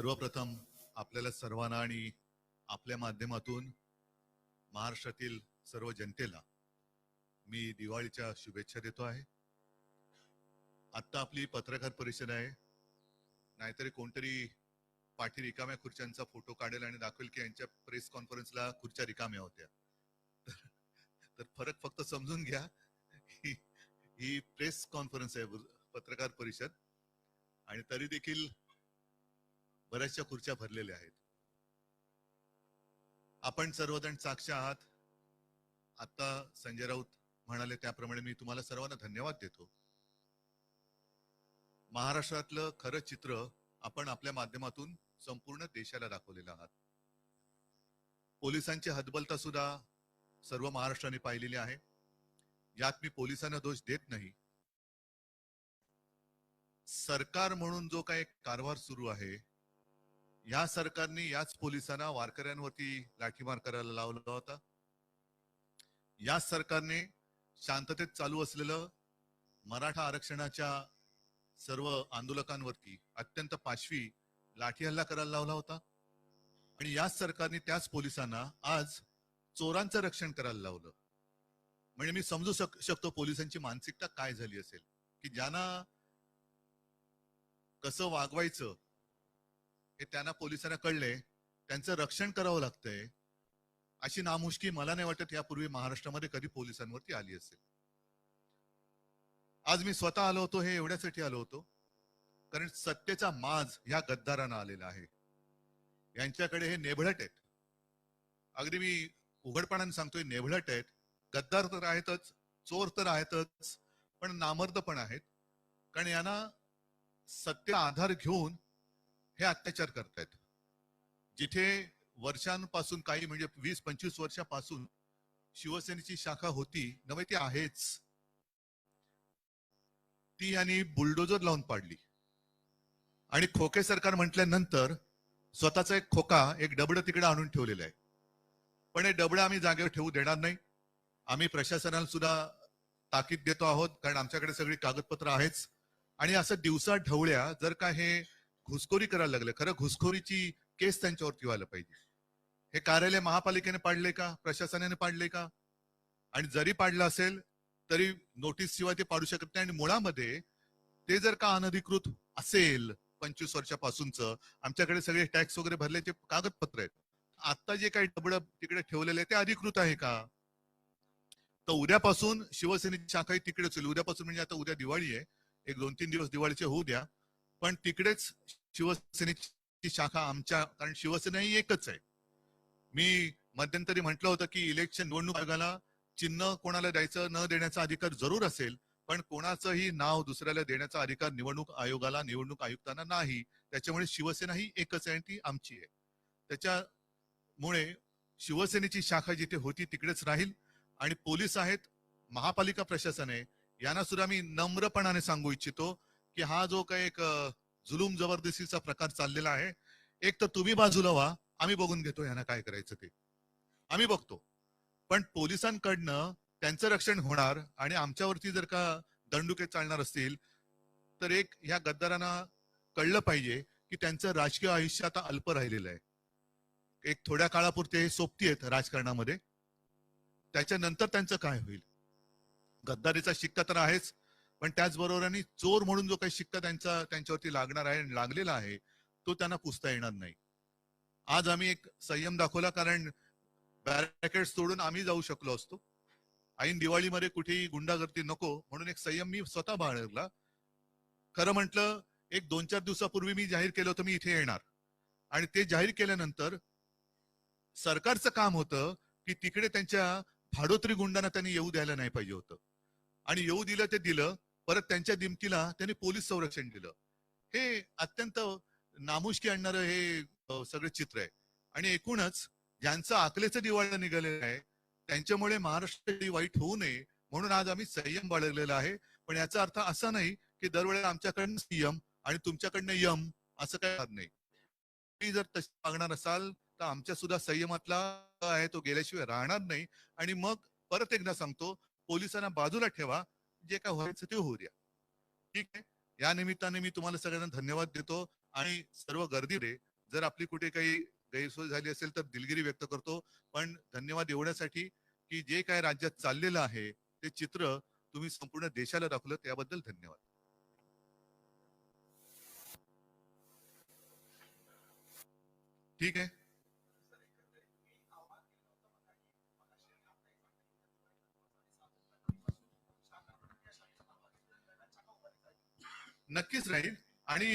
सर्वप्रथम आपल्याला सर्वांना आणि आपल्या माध्यमातून महाराष्ट्रातील सर्व जनतेला मी दिवाळीच्या शुभेच्छा देतो आहे. आता आपली पत्रकार परिषद आहे, नाहीतरी कोणतरी पाठी रिकाम्या खुर्च्यांचा फोटो काढेल आणि दाखवेल की यांच्या प्रेस कॉन्फरन्सला खुर्च्या रिकाम्या होत्या. तर फरक फक्त समजून घ्या, ही प्रेस कॉन्फरन्स आहे, पत्रकार परिषद, आणि तरी देखील बऱ्याचशा खुर्च्या भरलेल्या आहेत. आपण सर्वजण साक्ष आहात. आता संजय राऊत म्हणाले त्याप्रमाणे मी तुम्हाला सर्वांना धन्यवाद देतो. महाराष्ट्रातलं खरं चित्र आपण आपल्या माध्यमातून संपूर्ण देशाला दाखवलेलं आहात. पोलिसांची हतबलता सुद्धा सर्व महाराष्ट्राने पाहिलेली आहे. यात मी पोलिसांना दोष देत नाही. सरकार म्हणून जो काही कारभार सुरू आहे, या सरकारने याच पोलिसांना वारकऱ्यांवरती लाठीमार करायला लावला होता. याच सरकारने शांततेत चालू असलेलं मराठा आरक्षणाच्या सर्व आंदोलकांवरती अत्यंत पाशवी लाठी हल्ला करायला लावला होता. आणि याच सरकारने त्याच पोलिसांना आज चोरांचं रक्षण करायला लावलं. म्हणजे मी समजू शकतो पोलिसांची मानसिकता काय झाली असेल, की ज्यांना कसं वागवायचं हे त्यांना पोलिसांना कळले, त्यांचं रक्षण करावं लागतंय. अशी नामुष्की मला नाही वाटत यापूर्वी महाराष्ट्रामध्ये कधी पोलिसांवरती आली असेल. आज मी स्वतः आलो होतो, हे एवढ्यासाठी आलो होतो कारण सत्तेचा माज या गद्दारांना आलेला आहे. यांच्याकडे हे नेभळट आहेत. अगदी मी उघडपणाने सांगतोय, नेभळट आहेत. गद्दार तर आहेतच, चोर तर आहेतच, पण नामर्द पण आहेत. कारण यांना सत्तेचा आधार घेऊन हे अत्याचार करतायत. जिथे वर्षांपासून, काही म्हणजे 20-25 वर्षापासून शिवसेनेची शाखा होती नव्हे, ती आहेच, ती यांनी बुलडोजर लावून पाडली. आणि खोके सरकार म्हटल्यानंतर स्वतःचा एक खोका, एक डबडं तिकडे आणून ठेवलेलं आहे. पण हे डबडं आम्ही जागेवर ठेवू देणार नाही. आम्ही प्रशासनाला सुद्धा ताकीद देतो आहोत, कारण आमच्याकडे सगळी कागदपत्र आहेच. आणि असं दिवसा ढवळ्या जर का हे घुसखोरी करायला लागले, खरं घुसखोरीची केस त्यांच्यावरती व्हायला पाहिजे. हे कार्यालय महापालिकेने पाडले का, प्रशासनाने पाडले का? आणि जरी पाडलं असेल तरी नोटीस शिवाय ते पाडू शकत नाही. आणि मुळामध्ये ते जर का अनधिकृत असेल 25 वर्षापासूनच, आमच्याकडे सगळे टॅक्स वगैरे भरल्याचे कागदपत्र आहेत. आता जे काही डबडं तिकडे ठेवलेलं आहे ते अधिकृत आहे का? तर उद्यापासून शिवसेनेची शाखा तिकडेच होईल. उद्यापासून म्हणजे आता उद्या दिवाळी आहे, एक 2-3 दिवस दिवाळीचे होऊ द्या, पण तिकडेच शिवसेनेची शाखा आमच्या, कारण शिवसेना ही एकच आहे. मी मध्यंतरी म्हटलं होतं की इलेक्शन निवडणूक आयोगाला चिन्ह कोणाला द्यायचं न देण्याचा अधिकार जरूर असेल, पण कोणाचंही नाव दुसऱ्याला देण्याचा अधिकार निवडणूक आयोगाला, निवडणूक आयुक्तांना नाही. त्याच्यामुळे शिवसेना ही एकच आहे आणि ती आमची आहे. त्याच्यामुळे शिवसेनेची शाखा जिथे होती तिकडेच राहील. आणि पोलीस आहेत, महापालिका प्रशासन आहे, यांना सुद्धा मी नम्रपणाने सांगू इच्छितो की हा जो काही एक जुलूम जबरदस्तीचा प्रकार चाललेला आहे, एक तर तुम्ही बाजूला व्हा, आम्ही बघून घेतो यांना काय करायचं ते, आम्ही बघतो. पण पोलिसांकडनं त्यांचं रक्षण होणार आणि आमच्यावरती जर का दंडुके चालणार असतील तर एक ह्या गद्दारांना कळलं पाहिजे की त्यांचं राजकीय आयुष्य आता अल्प राहिलेलं आहे. एक थोड्या काळापुरते सोबती आहेत राजकारणामध्ये, त्याच्यानंतर त्यांचं काय होईल? गद्दारीचा शिक्का तर आहेच, पण त्याचबरोबर चोर म्हणून जो काही शिक्का त्यांच्यावरती लागणार आहे, लागलेला आहे, तो त्यांना पुसता येणार नाही. आज आम्ही एक संयम दाखवला, कारण बॅरिकेड्स तोडून आम्ही जाऊ शकलो असतो. ऐन दिवाळीमध्ये कुठेही गुंडागर्दी नको म्हणून एक संयम मी स्वतः बाळगला. खरं म्हटलं, एक 2-4 दिवसापूर्वी मी जाहीर केलं होतं मी इथे येणार, आणि ते जाहीर केल्यानंतर सरकारचं काम होतं की तिकडे त्यांच्या भाडोत्री गुंडांना त्यांनी येऊ द्यायला नाही पाहिजे होतं. आणि येऊ दिलं ते दिलं, परत त्यांच्या दिमतीला त्यांनी पोलीस संरक्षण दिलं. हे अत्यंत नामुष्की आणणारं हे सगळं चित्र आहे. आणि एकूणच ज्यांचं आकलेचं दिवाळं निघालेलं आहे त्यांच्यामुळे महाराष्ट्र वाईट होऊ नये म्हणून आज आम्ही संयम बाळगलेला आहे. पण याचा अर्थ असा नाही की दरवेळेला आमच्याकडनं संयम आणि तुमच्याकडनं यम असं काय नाही. तुम्ही जर तसे मागणार असाल तर आमच्या सुद्धा संयमातला आहे तो गेल्याशिवाय राहणार नाही. आणि मग परत एकदा सांगतो, पोलिसांना बाजूला ठेवा, जे काय व्हायचं ते होऊ द्या. ठीक आहे. या निमित्ताने मी तुम्हाला सगळ्यांना धन्यवाद देतो आणि सर्व गर्दी जर आपली कुठे काही गैरसोय झाली असेल तर दिलगिरी व्यक्त करतो, पण धन्यवाद एवढ्यासाठी की जे काय राज्यात चाललेलं आहे ते चित्र तुम्ही संपूर्ण देशाला दाखवलं, त्याबद्दल धन्यवाद. ठीक आहे. नक्कीच राहील. आणि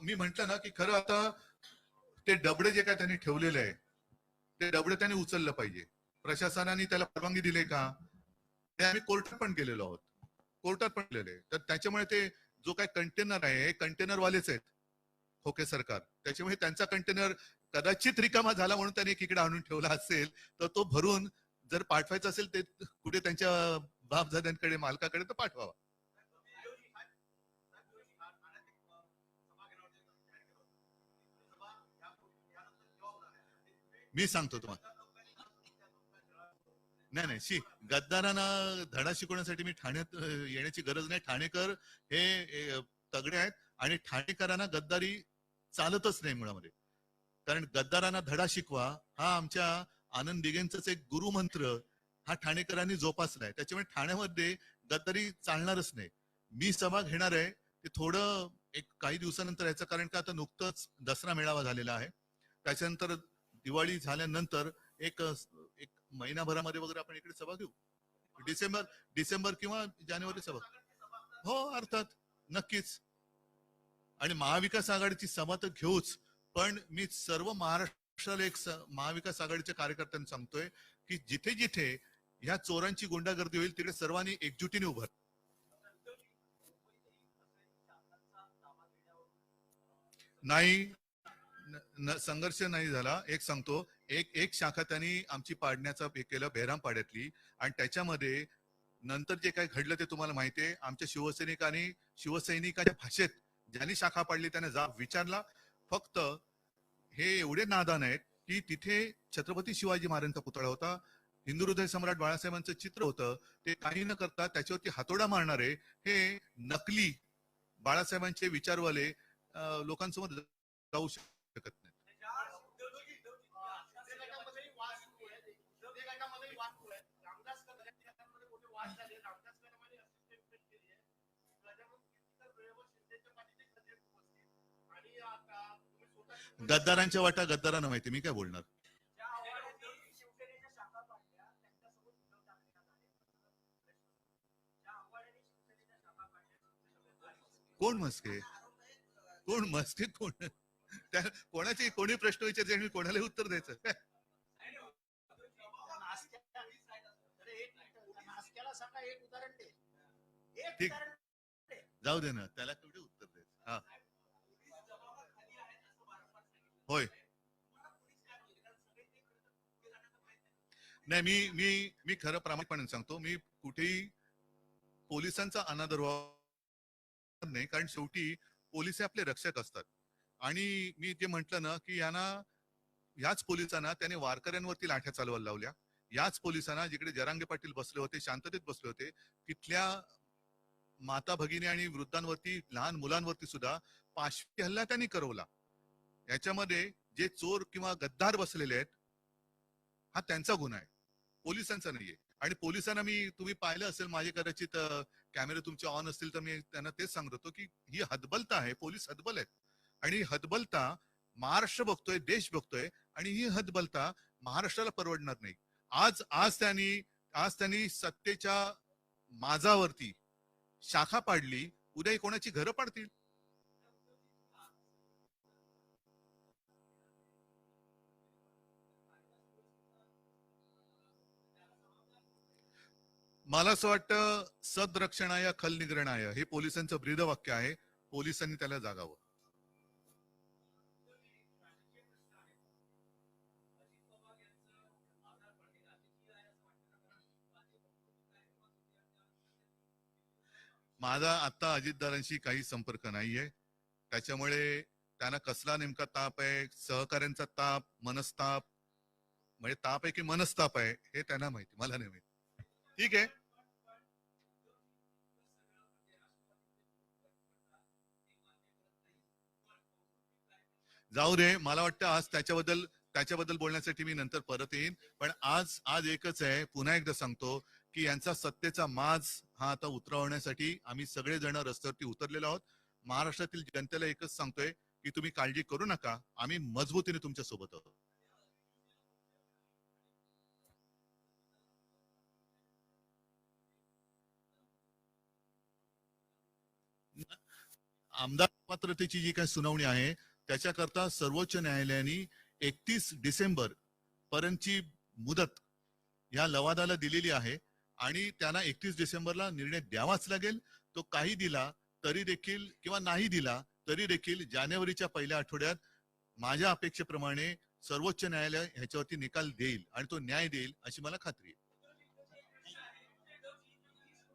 मी म्हंटल ना की खरं आता ते डबडे जे काय त्यांनी ठेवलेले आहे ते डबडे त्यांनी उचललं पाहिजे. प्रशासनाने त्याला परवानगी दिली का, ते आम्ही कोर्टात पण गेलेलो आहोत, कोर्टात पण गेलेले. तर त्याच्यामुळे ते जो काय कंटेनर आहे हे कंटेनर वालेच आहेत खोके सरकार, त्याच्यामुळे त्यांचा कंटेनर कदाचित रिकामा झाला म्हणून त्यांनी एकीकडे आणून ठेवला असेल, तर तो भरून जर पाठवायचा असेल ते कुठे त्यांच्या बापजाद्यांकडे मालकाकडे तर पाठवावा. मी सांगतो तुम्हाला, नाही नाही शी गद्दारांना धडा शिकवण्यासाठी मी ठाण्यात येण्याची गरज नाही. ठाणेकर हे तगडे आहेत आणि ठाणेकरांना गद्दारी चालतच नाही मुळामध्ये. कारण गद्दारांना धडा शिकवा हा आमच्या आनंद दिघेंचाच एक गुरुमंत्र हा ठाणेकरांनी जोपासलाय. त्याच्यामुळे ठाण्यामध्ये गद्दारी चालणारच नाही. मी सभा घेणार आहे ते थोडं एक काही दिवसानंतर याचं, कारण का आता नुकतंच दसरा मेळावा झालेला आहे, त्याच्यानंतर दिवाळी झाल्यानंतर एक एक महिनाभरामध्ये वगैरे आपण इकडे सभा घेऊ. डिसेंबर डिसेंबर किंवा जानेवारी सभा. हो अर्थात, नक्कीच. आणि महाविकास आघाडीची सभा तर घेऊच, पण मी सर्व महाराष्ट्राला एक महाविकास आघाडीच्या कार्यकर्त्यांना सांगतोय की जिथे जिथे ह्या चोरांची गुंडागर्दी होईल तिकडे सर्वांनी एकजुटीने उभं. नाही, संघर्ष नाही झाला. एक सांगतो, एक एक शाखा त्यांनी आमची पाडण्याचा हे केलं बेहरामपाड्यातली, आणि त्याच्यामध्ये नंतर जे काही घडलं ते तुम्हाला माहितीये. आमच्या शिवसैनिकांनी शिवसैनिकाच्या भाषेत ज्यांनी शाखा पाडली त्याने जाब विचारला. फक्त हे एवढे नादान आहेत की तिथे छत्रपती शिवाजी महाराजांचा पुतळा होता, हिंदू हृदय सम्राट बाळासाहेबांचं चित्र होतं, ते काही न करता त्याच्यावरती हातोडा मारणारे हे नकली बाळासाहेबांचे विचारवाले लोकांसमोर जाऊ शकत नाही. गद्दारांच्या वाटा गद्दारांना माहिती, मी काय बोलणार. कोण मस्के, कोण मस्के, कोण त्या कोणाची कोणी प्रश्न विचारते आणि कोणाला उत्तर द्यायचं काय. ठीक, जाऊ दे ना, त्याला कुठे उत्तर द्यायचं. हा होय. नाही, मी मी मी खरं प्रामाणिकपणे सांगतो, मी कुठेही पोलिसांचा अनादर नाही, कारण शेवटी पोलिस हे आपले रक्षक असतात. आणि मी ते म्हंटल ना की यांना, याच पोलिसांना त्याने वारकऱ्यांवरती लाठ्या चालवायला लावल्या. याच पोलिसांना जिकडे जरांगे पाटील बसले होते, शांततेत बसले होते, तिथल्या माता भगिनी आणि वृद्धांवरती, लहान मुलांवरती सुद्धा पाशवी हल्ला त्यांनी करवला. याच्यामध्ये जे चोर किंवा गद्दार बसलेले आहेत हा त्यांचा गुन्हा आहे, पोलिसांचा नाहीये. आणि पोलिसांना मी, तुम्ही पाहिलं असेल माझे कदाचित कॅमेरे तुमचे ऑन असतील तर मी त्यांना तेच सांगत होतो की ही हतबलता आहे, पोलीस हतबल आहेत. आणि हतबलता महाराष्ट्र बघतोय, देश बघतोय, आणि ही हतबलता महाराष्ट्राला परवडणार नाही. आज आज त्यांनी सत्तेच्या माझावरती शाखा पाडली, उद्या कोणाची घरं पाडतील. मला असं वाटतं सदरक्षणाय खल निग्रणाय हे पोलिसांचं ब्रीदवाक्य आहे. पोलिसांनी त्याला जागावं. माझा आता अजितदारांशी काही संपर्क नाहीये, त्याच्यामुळे त्यांना कसला नेमका ताप आहे, सहकाऱ्यांचा ताप, मनस्ताप, म्हणजे ताप आहे की मनस्ताप आहे हे त्यांना माहिती, मला नाही माहिती. ठीक आहे. जाऊ दे, मला वाटतं आज त्याच्याबद्दल बोलण्यासाठी मी नंतर परत येईन. पण आज एकच आहे, पुन्हा एकदा सांगतो की यांचा सत्तेचा माज हा आता उतरवण्यासाठी आम्ही सगळेजण रस्त्यावरती उतरलेलो आहोत. महाराष्ट्रातील जनतेला एकच सांगतोय की तुम्ही काळजी करू नका, आम्ही मजबूतीने तुमच्या सोबत आहोत. आमदार पात्रतेची जी काही सुनावणी आहे त्याच्याकरता सर्वोच्च न्यायालयाने 31 डिसेंबर पर्यंतची मुदत या लवादाला दिलेली आहे आणि त्यांना 31 डिसेंबरला निर्णय द्यावाच लागेल. तो काही दिला तरी देखील किंवा नाही दिला तरी देखील जानेवारीच्या पहिल्या आठवड्यात माझ्या अपेक्षेप्रमाणे सर्वोच्च न्यायालय ह्याच्यावरती निकाल देईल आणि तो न्याय देईल अशी मला खात्री आहे.